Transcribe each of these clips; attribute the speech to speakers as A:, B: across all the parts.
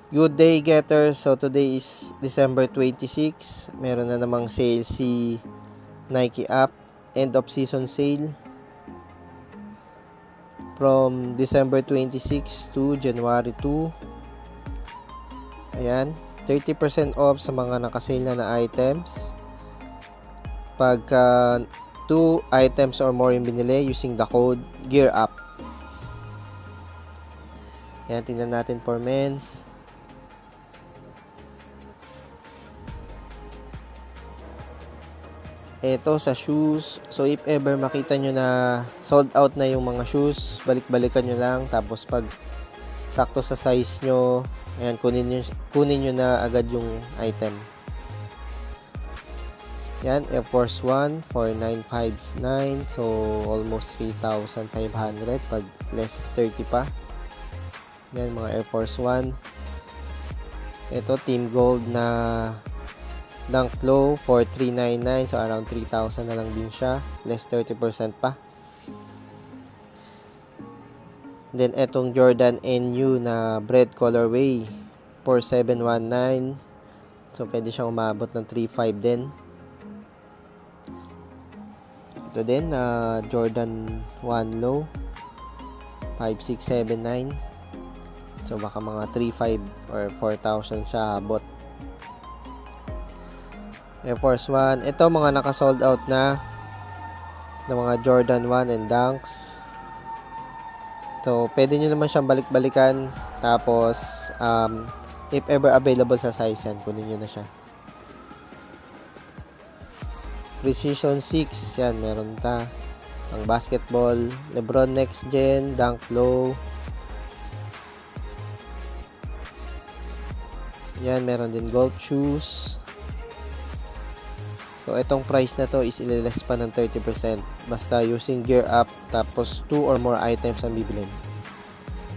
A: Good day, getters. So today is December 26. Meron na namang sale si Nike app. End of season sale from December 26 to January 2. Ayan, 30% off sa mga nakasale na items. Pagka 2 items or more yung binili using the code GEARUP. Ayan, tingnan natin for men's. Ito sa shoes. So if ever makita nyo na sold out na yung mga shoes, balik-balikan nyo lang. Tapos pag sakto sa size nyo, ayan, kunin nyo na agad yung item. Yan, Air Force 1, 4959. So almost 3,500 pag less 30 pa. Yan, mga Air Force 1. Ito, Team Gold na Dunk Low for 399, so around 3,000 na lang din siya, less 30% pa. Then etong Jordan NU na Bread colorway for 719, so pwede siyang umabot ng 3,500 din. Ito din na Jordan 1 Low 5,679, so baka mga 3,500 or 4,000 siya abot. Air Force 1. Ito mga naka-sold out na ng mga Jordan 1 and Dunks. So, pwede nyo naman siyang balik-balikan. Tapos, if ever available sa size yan, kunin nyo na siya. Precision 6. Yan, meron ta. Ang basketball. LeBron Next Gen. Dunk Low. Yan, meron din golf shoes. So, itong price na to is ililess pa ng 30%. Basta using GEARUP, tapos 2 or more items ang bibilin.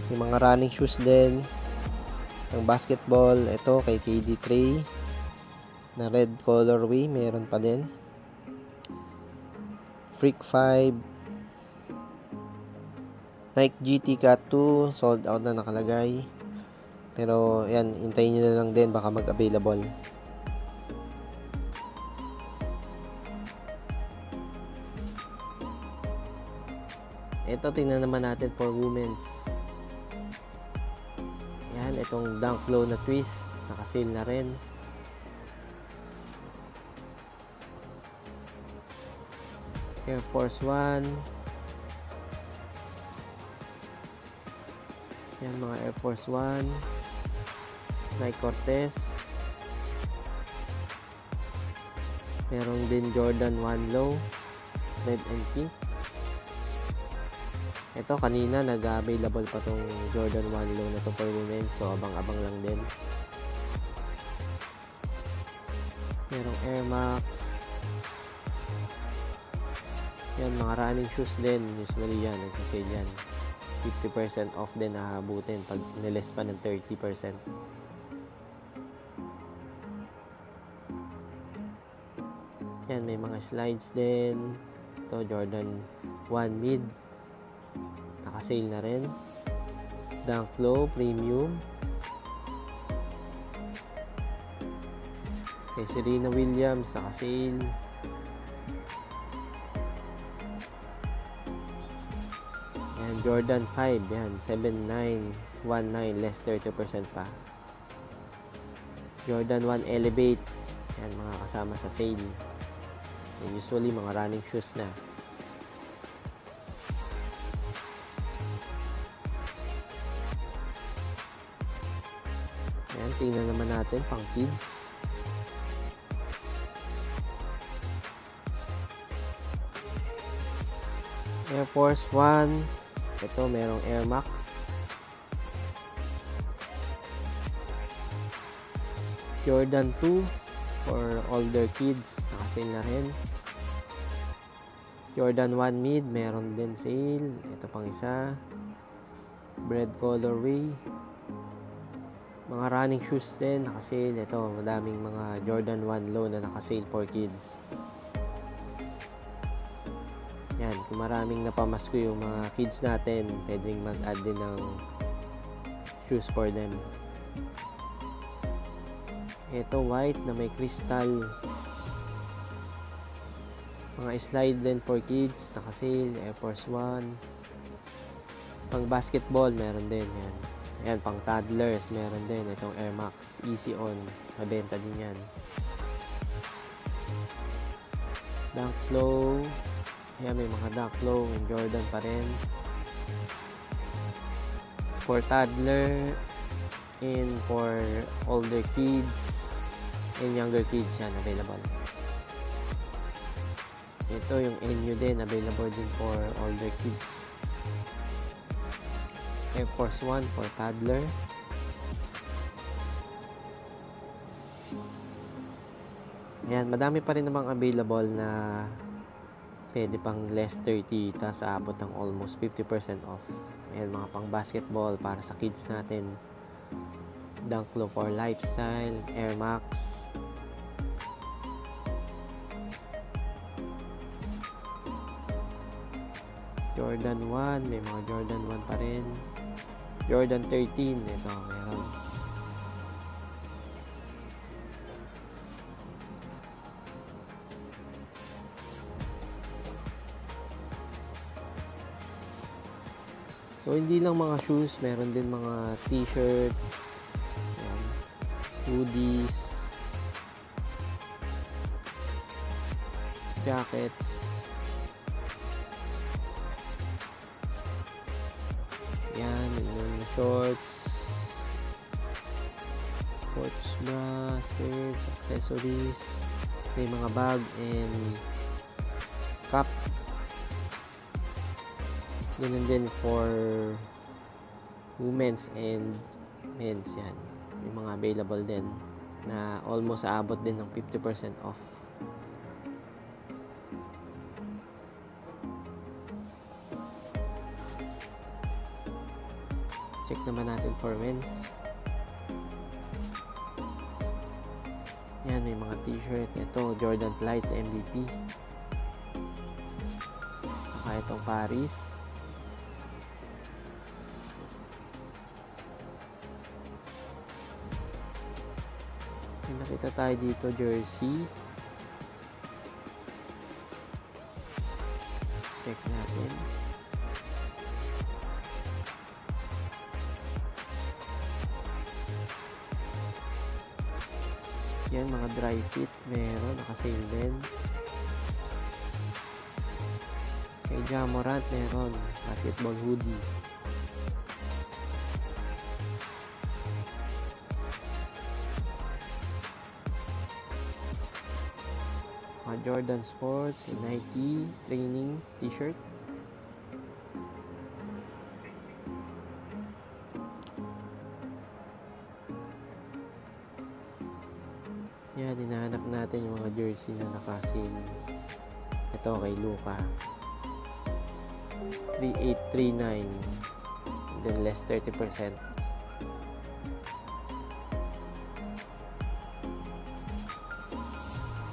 A: Yung mga running shoes din. Yung basketball, ito kay KD Trey. Na red colorway, meron pa din. Freak 5. Nike GT Cat 2, sold out na nakalagay. Pero, yan, hintayin nyo na lang din, baka mag-available. Ito, tingnan naman natin for women's. Yan, itong Dunk Low na twist. Nakasale na rin. Air Force 1. Yan, mga Air Force 1. Nike Cortez. Meron din Jordan 1 Low. Red and pink. Ito, kanina nag-available pa tong Jordan 1 Low na to for women. So, abang-abang lang din. Merong Air Max. Yan, mga running shoes din. Usually yan, nagsasale yan. 50% off din nahabutin pag niles pa ng 30%. Yan, may mga slides din. Ito, Jordan 1 Mid. Nakasale na rin. Dunk Low Premium. Kay Serena Williams, nakasale. Yan, Jordan 5. Yan, 7,919, less 30% pa. Jordan 1 Elevate. Yan, mga kasama sa sale. And usually, mga running shoes na. Ayan, tingnan naman natin pang kids. Air Force 1. Ito, merong Air Max. Jordan 2 for older kids. Nakasale na rin. Jordan 1 Mid, meron din sale. Ito pang isa. Bread colorway. Mga running shoes din, nakasale. Ito, madaming mga Jordan 1 Low na nakasale for kids. Yan, kung maraming napamasko yung mga kids natin, pwedeng mag-add din ng shoes for them. Ito white na may crystal. Mga slide din for kids, naka-sale, Air Force 1. Pang basketball, meron din yan. Ayan, pang toddlers, meron din. Itong Air Max, Easy On, mabenta din yan. Dunk Low. Ayan, may mga Dunk Low, Jordan pa rin. For toddler, and for older kids, and younger kids yan, available. Ito yung NU din, available din for older kids. Air Force 1 for toddler. Ayan, madami pa rin namang available na pwede pang less 30, tas aabot ng almost 50% off. Ayan, mga pang basketball para sa kids natin. Dunk Low for lifestyle, Air Max. Jordan 1, may mga Jordan 1 pa rin. Jordan 13, ito meron. So hindi lang mga shoes, meron din mga t-shirt, ayan, hoodies, jackets, yan, yung shorts, sports bra, skirts, accessories, may mga bag and cap. Ganun din for women's and men's yan. May mga available din na almost aabot din ng 50% off. Check naman natin for men's. Yan, may mga t-shirt. Ito, Jordan Flight MVP. Saka itong Paris. Nakita tayo dito, jersey. Check natin. Yan, mga dry fit. Meron, naka-sale din. Kay Jamorant, meron. Basketball hoodie. Jordan Sports, Nike training t-shirt. Yan, hinahanap natin yung mga jersey na naka-sale. Ito kay Luka, 3839, and then less 30%.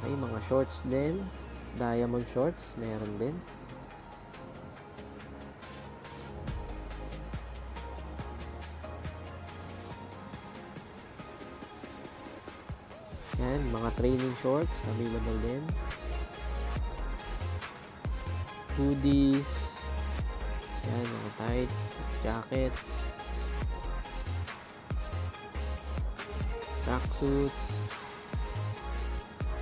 A: May mga shorts din, diamond shorts, meron din. Yan, mga training shorts, available din. Hoodies, yan, mga tights, jackets, tracksuits.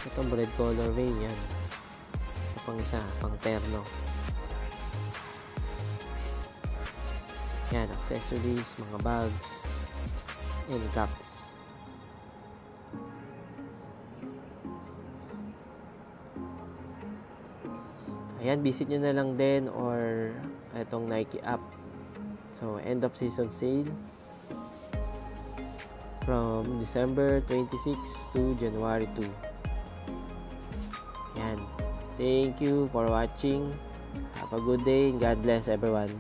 A: Itong red colorway, yan. Ito pang isa, pang terno. Yan, accessories, mga bags, and caps. Ayan, visit nyo na lang din or itong Nike app. So, end of season sale from December 26 to January 2. Yan. Thank you for watching. Have a good day. God bless everyone.